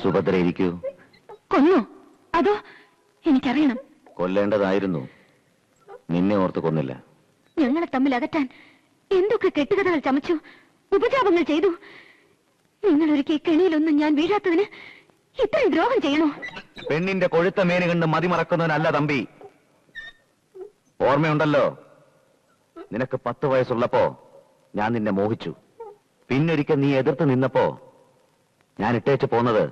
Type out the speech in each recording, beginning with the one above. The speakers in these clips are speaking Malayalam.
സുഭദ്ര ഇരിക്കൂ. കൊന്നോ അതോ? എനിക്കറിയണം. കൊല്ലേണ്ടതായിരുന്നു. നിന്നെ ഓർത്ത് കൊന്നില്ല. ഞങ്ങളെ തമ്മിൽ അകറ്റാൻ എന്തൊക്കെ കെട്ടുകഥകൾ ചമച്ചു, ഉപജാപങ്ങൾ ചെയ്തു. നിങ്ങളൊരിക്കൽ കെണിയിലൊന്നും ഞാൻ വീഴാത്തതിന് ഇത്രയും ദ്രോഹം ചെയ്യണോ? പെണ്ണിന്റെ കൊഴുത്ത മേന് കണ്ട് മതിമറക്കുന്നവനല്ല തമ്പി. ഓർമ്മയുണ്ടല്ലോ, നിനക്ക് 10 വയസ്സുള്ളപ്പോ ഞാൻ നിന്നെ മോഹിച്ചു. പിന്നൊരിക്കൽ നീ എതിർത്ത് നിന്നപ്പോ ഞാൻ ഇട്ടേച്ച് പോന്നത്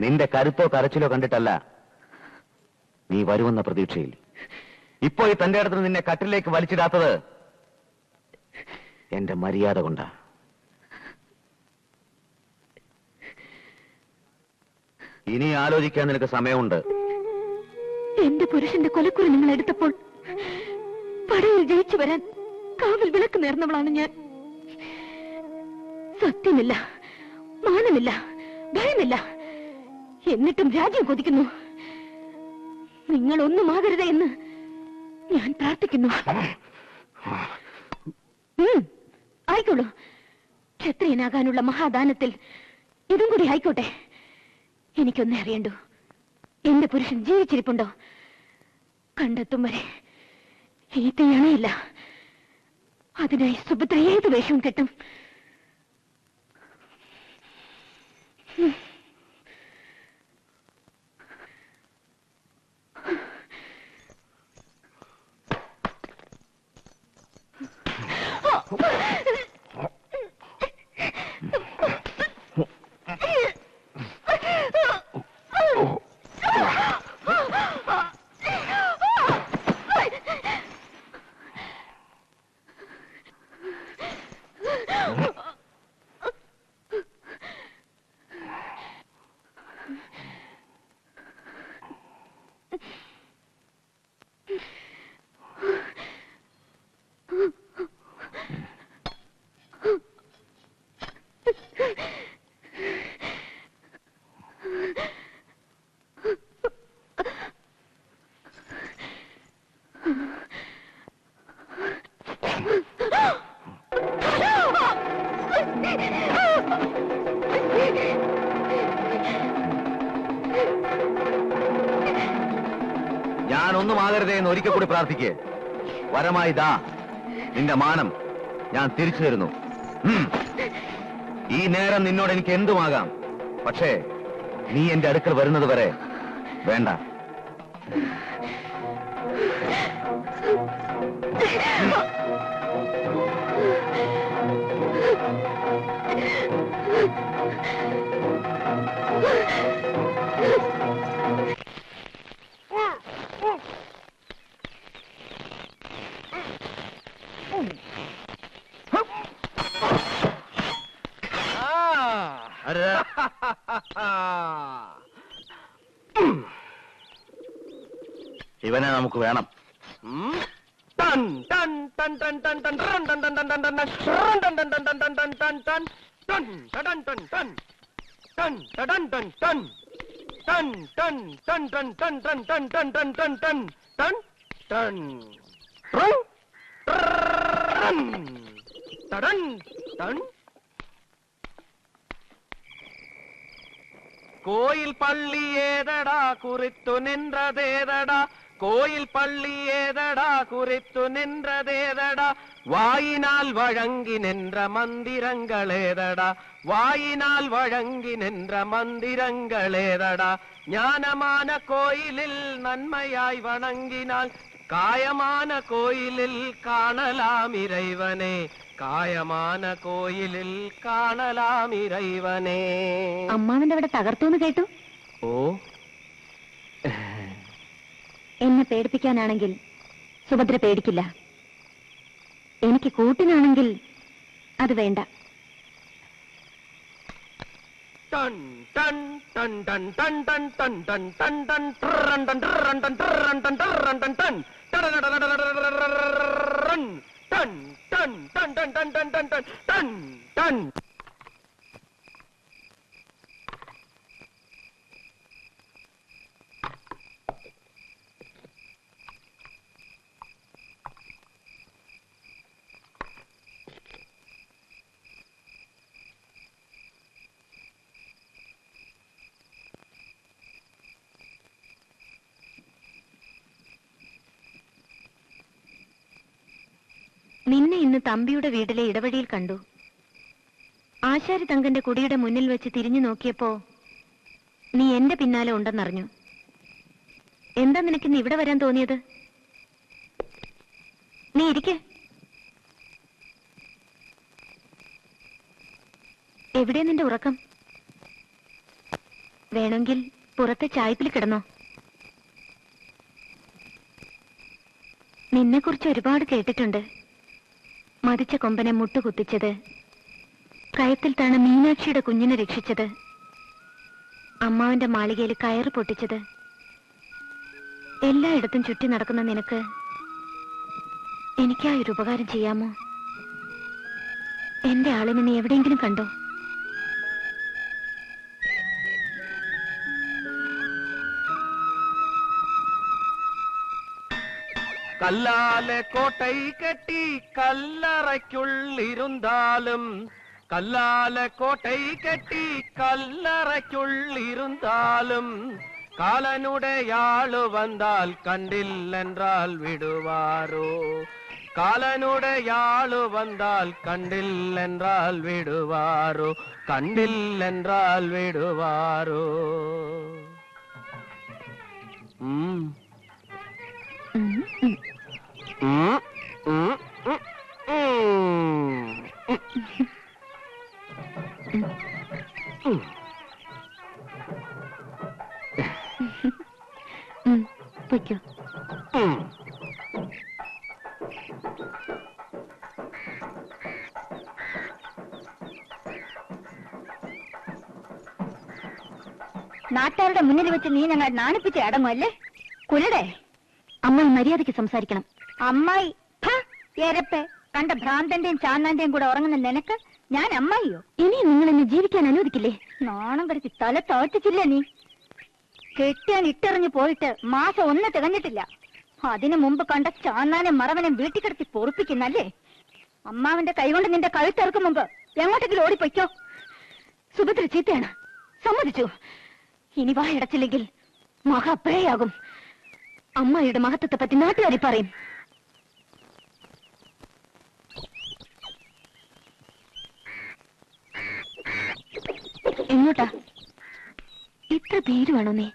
നിന്റെ കരുത്തോ കരച്ചിലോ കണ്ടിട്ടല്ല, നീ വരുമെന്ന പ്രതീക്ഷയിൽ. ഇപ്പോ ഈ തന്റെ അടുത്ത് നിന്നെ കട്ടിലേക്ക് വലിച്ചിടാത്തത് എന്റെ മര്യാദ കൊണ്ടാ. ഇനി ആലോചിക്കാൻ നിനക്ക് സമയമുണ്ട്. എന്റെ പുരുഷന്റെ കൊലക്കുറി നിങ്ങൾ എടുത്തപ്പോൾ പടയിൽ ജയിച്ചു വരാൻ കാവൽ വിളക്ക് നേർന്നവളാണ് ഞാൻ. സത്യമില്ല, മാനമില്ല, ഭയമില്ല. എന്നിട്ടും രാജ്യം കൊതിക്കുന്നു. നിങ്ങൾ ഒന്നുമാകരുതേ എന്ന് ഞാൻ പ്രാർത്ഥിക്കുന്നു. ആയിക്കോളൂ. ക്ഷത്രിയനാകാനുള്ള മഹാദാനത്തിൽ ഇതും കൂടി ആയിക്കോട്ടെ. എനിക്കൊന്നേ അറിയണ്ടു, എന്റെ പുരുഷൻ ജീവിച്ചിരിപ്പുണ്ടോ? കണ്ടെത്തും വരെ ഈ തീയണയില്ല. അതിനായി സുഭദ്ര ഏത് വേഷവും കെട്ടും. ഞാനൊന്നും ആകരുതേ എന്ന് ഒരിക്കൽ കൂടി പ്രാർത്ഥിക്കേ. വരമായി ദാ നിന്റെ മാനം ഞാൻ തിരിച്ചു തരുന്നു. ഈ നേരം നിന്നോട് എനിക്ക് എന്തുമാകാം. പക്ഷേ നീ എന്റെ അടുക്കൽ വരുന്നത് വരെ വേണ്ട. ഇവനെ നമുക്ക് വേണം. கோயில் பள்ளி ஏதடா குறித்து நின்றதேதடா, கோயில் பள்ளி ஏதடா குறித்து நின்றதேதடா, வாயினால் வழங்கி நின்ற மந்திரங்களேதடா, வாயினால் வழங்கி நின்ற மந்திரங்களேதடா, ஞானமான கோயிலில் நன்மையாய் வணங்கினால் காயமான கோயிலில் காணலாம் இறைவனே, കായമാന കോയിലിൽ കാണലാം ഇറൈവനേ. അമ്മാവന്റെ അവിടെ തകർത്തൂന്ന് കേട്ടു. ഓ, എന്നെ പേടിപ്പിക്കാനാണെങ്കിൽ സുഭദ്ര പേടിക്കില്ല. എനിക്ക് കൂട്ടിനാണെങ്കിൽ അത് വേണ്ട. ടൺ ടൺ ടൺ ടൺ ടൺ ടൺ ടൺ ടൺ ടൺ ടൺ ടൺ ടൺ ടൺ ടൺ ടൺ ടൺ ടൺ ടൺ ടൺ Dun, dun, dun, dun, dun, dun, dun, dun, dun, dun. ഇന്ന് തമ്പിയുടെ വീട്ടിലെ ഇടവഴിയിൽ കണ്ടു. ആശാരി തങ്കന്റെ കുടിയുടെ മുന്നിൽ വെച്ച് തിരിഞ്ഞു നോക്കിയപ്പോ നീ എന്റെ പിന്നാലെ ഉണ്ടെന്നറിഞ്ഞു. എന്താ നിനക്കിന്ന് ഇവിടെ വരാൻ തോന്നിയത്? നീ ഇരിക്കെ. എവിടെ നിന്റെ ഉറക്കം? വേണമെങ്കിൽ പുറത്തെ ചായ്പിൽ കിടന്നോ. നിന്നെക്കുറിച്ച് ഒരുപാട് കേട്ടിട്ടുണ്ട്. മതിച്ച കൊമ്പനെ മുട്ടുകുത്തിച്ചത്, കയത്തിൽ താണ മീനാക്ഷിയുടെ കുഞ്ഞിനെ രക്ഷിച്ചത്, അമ്മാവന്റെ മാളികയിൽ കയറ് പൊട്ടിച്ചത്. എല്ലായിടത്തും ചുറ്റി നടക്കുന്ന നിനക്ക് എനിക്കായൊരു ഉപകാരം ചെയ്യാമോ? എന്റെ ആളിനെ നീ എവിടെയെങ്കിലും കണ്ടോ? കല്ലാലെ കോട്ടൈ കെട്ടി കല്ലറയ്ക്കുള്ളിരുന്നാലും, കല്ലാലെ കോട്ടൈ കെട്ടി കല്ലറയ്ക്കുള്ളിരുന്നാലും, കാലനുടയാളു വന്നാൽ കണ്ടില്ലെന്നാൽ വിടുവാരോ, കാലനുടയാളു വന്നാൽ കണ്ടില്ലെന്നാൽ വിടുവാരോ, കണ്ടില്ലെന്നാൽ വിടുവാരോ. പൊയ്ക്കോ. നാട്ടുകാരുടെ മുന്നിൽ വെച്ച് നീ ഞങ്ങൾ നാണിപ്പിച്ച് അടങ്ങുമല്ലേ? കുലടെ അമ്മായി മര്യാദയ്ക്ക് സംസാരിക്കണം. അമ്മായി എരപ്പേ, കണ്ട ഭ്രാന്തന്റെയും ചാന്നാന്റെയും കൂടെ ഉറങ്ങുന്ന നിനക്ക് ഞാൻ അമ്മായിയോ? ഇനിയും നിങ്ങൾ എന്നെ ജീവിക്കാൻ അനുവദിക്കില്ലേ? നാണം കരുത്തി തല തോറ്റിച്ചില്ല നീ. കെട്ടിയാൻ ഇട്ടെറിഞ്ഞു പോയിട്ട് മാസം 1 തികഞ്ഞിട്ടില്ല. അതിനു മുമ്പ് കണ്ട ചാന്നാനെ മറവനെ വീട്ടിൽ കിടത്തി പൊറുപ്പിക്കുന്നല്ലേ? അമ്മാവിന്റെ കൈകൊണ്ട് നിന്റെ കഴുത്തിറക്കും മുമ്പ് എങ്ങോട്ടെങ്കിലും ഓടിപ്പൊയ്ക്കോ. സുഭദ്ര ചീത്തയാണ്, സമ്മതിച്ചു. ഇനി വായടച്ചില്ലെങ്കിൽ മഹ അപ്പഴയാകും. അമ്മായിയുടെ മഹത്വത്തെ പറ്റി നാട്ടുകാരി പറയും. എങ്ങോട്ടാ? ഇത്ര ഭീരുവാണോ നീ?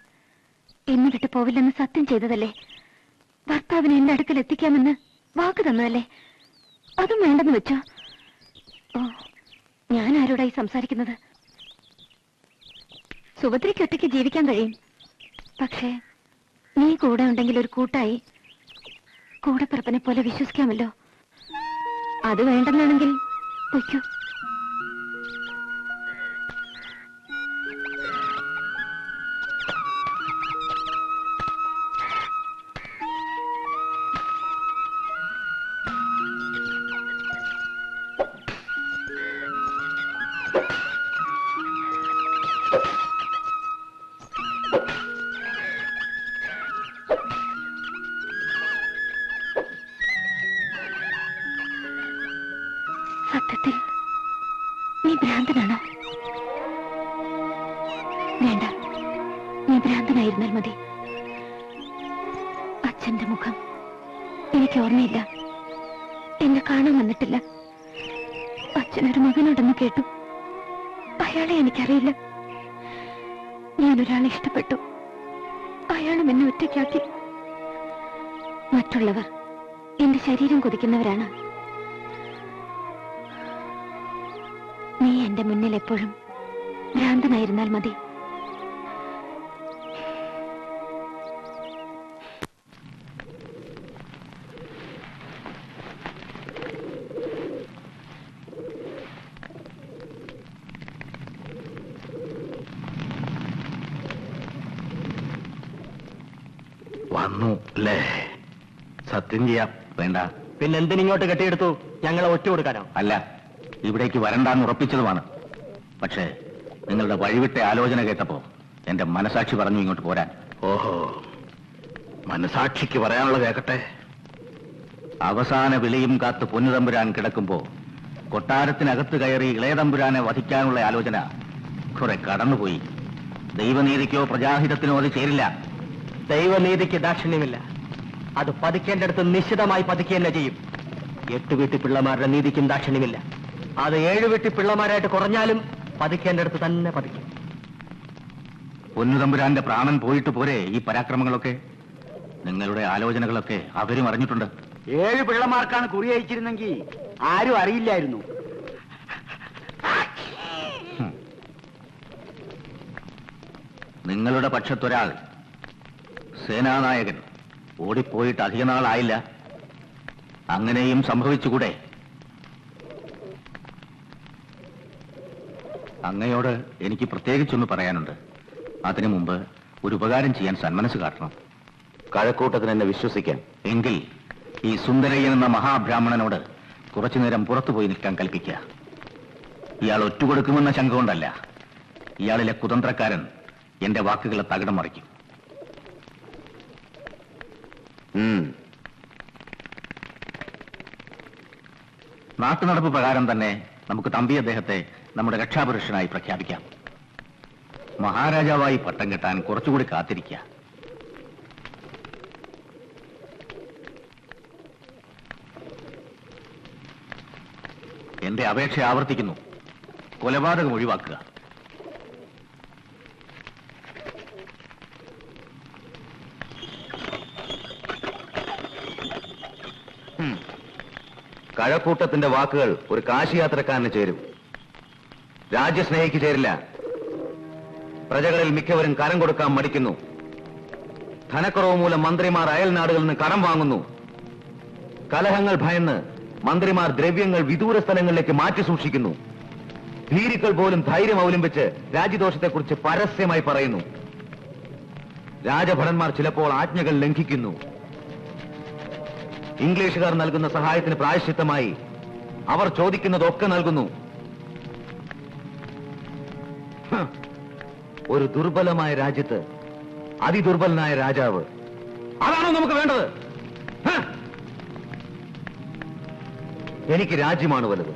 എന്നെ വിട്ട് പോവില്ലെന്ന് സത്യം ചെയ്തതല്ലേ? ഭർത്താവിനെ എന്റെ അടുക്കൽ എത്തിക്കാമെന്ന് വാക്ക് തന്നതല്ലേ? അതും വേണ്ടെന്ന് വെച്ചോ? ഓ, ഞാൻ ആരോടായി സംസാരിക്കുന്നത്? സുഭദ്രയ്ക്ക് ഒറ്റയ്ക്ക് ജീവിക്കാൻ കഴിയും. പക്ഷേ നീ കൂടെ ഉണ്ടെങ്കിൽ ഒരു കൂട്ടായി, കൂടെപ്പിറപ്പിനെ പോലെ വിശ്വസിക്കാമല്ലോ. അത് വേണ്ടെന്നാണെങ്കിൽ പൊയ്ക്കോ. സത്യത്തിൽ നീ ഭ്രാന്തനാണോ? വേണ്ട, നീ ഭ്രാന്തനായിരുന്നാൽ മതി. അച്ഛന്റെ മുഖം എനിക്ക് ഓർമ്മയില്ല, എന്നെ കാണാൻ വന്നിട്ടില്ല. അച്ഛനൊരു മകനുണ്ടെന്ന് കേട്ടു. അയാളെ എനിക്കറിയില്ല. ഞാനൊരാളെ ഇഷ്ടപ്പെട്ടു, അയാളും എന്നെ ഒറ്റയ്ക്കാക്കി. മറ്റുള്ളവർ എന്റെ ശരീരം കൊതിക്കുന്നവരാണ്. നീ എന്റെ മുന്നിൽ എപ്പോഴും ഭ്രാന്തനായിരുന്നാൽ മതി. വന്നു അല്ലേ? സത്യം ചെയ്യാം. വേണ്ട. പിന്നെന്തിനിങ്ങോട്ട് കെട്ടിയെടുത്തു? ഞങ്ങളെ ഒറ്റ കൊടുക്കാനോ? അല്ല, ഇവിടേക്ക് വരണ്ടാന്ന് ഉറപ്പിച്ചതുമാണ്. പക്ഷേ നിങ്ങളുടെ വഴിവിട്ട ആലോചന കേട്ടപ്പോ എന്റെ മനസാക്ഷി പറഞ്ഞു ഇങ്ങോട്ട് പോരാൻ. ഓഹോ, മനസാക്ഷിക്ക് പറയാനുള്ള കേക്കട്ടെ. അവസാന വിളിയും കാത്ത് പൊന്നുതമ്പുരാൻ കിടക്കുമ്പോ കൊട്ടാരത്തിനകത്ത് കയറി ഇളയതമ്പുരാനെ വധിക്കാനുള്ള ആലോചന കുറെ കടന്നുപോയി. ദൈവനീതിക്കോ പ്രജാഹിതത്തിനോ അത് ചേരില്ല. ദൈവനീതിക്ക് ദാക്ഷിണ്യമില്ല. അത് പതിക്കേണ്ടടുത്ത് നിശ്ചിതമായി പതിക്കുക തന്നെ ചെയ്യും. 8 വീട്ടി പിള്ളമാരുടെ നീതിക്കും ദാക്ഷിണ്യമില്ല. അത് 7 വീട്ടി പിള്ളമാരായിട്ട് കുറഞ്ഞാലും പതിക്കേണ്ട അടുത്ത് തന്നെ പതിക്കും. പൊന്നുതമ്പുരാന്റെ പ്രാണൻ പോയിട്ട് പോരെ ഈ പരാക്രമങ്ങളൊക്കെ? നിങ്ങളുടെ ആലോചനകളൊക്കെ അവരും അറിഞ്ഞിട്ടുണ്ട്. 7 പിള്ളമാർക്കാണ് കുറി അയച്ചിരുന്നെങ്കിൽ ആരും അറിയില്ലായിരുന്നു. നിങ്ങളുടെ പക്ഷത്തൊരാൾ സേനാനായകൻ ഓടിപ്പോയിട്ട് അധിക നാളായില്ല. അങ്ങനെയും സംഭവിച്ചുകൂടെ? അങ്ങയോട് എനിക്ക് പ്രത്യേകിച്ചൊന്ന് പറയാനുണ്ട്. അതിനു മുമ്പ് ഒരു ഉപകാരം ചെയ്യാൻ സന്മനസ് കാട്ടണം. കഴക്കൂട്ടത്തിന് എന്നെ വിശ്വസിക്കാൻ. എങ്കിൽ ഈ സുന്ദരയ്യൻ എന്ന മഹാബ്രാഹ്മണനോട് കുറച്ചുനേരം പുറത്തുപോയി നിൽക്കാൻ കൽപ്പിക്കുക. ഇയാൾ ഒറ്റുകൊടുക്കുമെന്ന ശങ്ക കൊണ്ടല്ല. ഇയാളിലെ കുതന്ത്രക്കാരൻ എന്റെ വാക്കുകളെ തകിടം മറിക്കും. നാട്ടുനടപ്പ് പ്രകാരം തന്നെ നമുക്ക് തമ്പി അദ്ദേഹത്തെ നമ്മുടെ രക്ഷാപുരുഷനായി പ്രഖ്യാപിക്കാം. മഹാരാജാവായി പട്ടം കെട്ടാൻ കുറച്ചുകൂടി കാത്തിരിക്കുക. എന്റെ അപേക്ഷ ആവർത്തിക്കുന്നു. കൊലപാതകം ഒഴിവാക്കുക. കഴക്കൂട്ടത്തിന്റെ വാക്കുകൾ ഒരു കാശിയാത്രക്കാരന് ചേരും. രാജ്യസ്നേഹിക്ക് ചേരില്ല. പ്രജകളിൽ മിക്കവരും കരം കൊടുക്കാൻ മടിക്കുന്നു. ധനക്കുറവ് മൂലം മന്ത്രിമാർ അയൽ നാടുകളിൽ നിന്ന് കടം വാങ്ങുന്നു. കലഹങ്ങൾ ഭയന്ന് മന്ത്രിമാർ ദ്രവ്യങ്ങൾ വിദൂര സ്ഥലങ്ങളിലേക്ക് മാറ്റി സൂക്ഷിക്കുന്നു. ഭീരുക്കൾ പോലും ധൈര്യം അവലംബിച്ച് രാജ്യദോഷത്തെക്കുറിച്ച് പരസ്യമായി പറയുന്നു. രാജഭടന്മാർ ചിലപ്പോൾ ആജ്ഞകൾ ലംഘിക്കുന്നു. ഇംഗ്ലീഷുകാർ നൽകുന്ന സഹായത്തിന് പ്രായശ്ചിത്തമായി അവർ ചോദിക്കുന്നതൊക്കെ നൽകുന്നു. ഒരു ദുർബലമായ രാജ്യത്ത് അതിദുർബലനായ രാജാവ്, അതാണോ നമുക്ക് വേണ്ടത്? എനിക്ക് രാജ്യമാണ് വലുത്.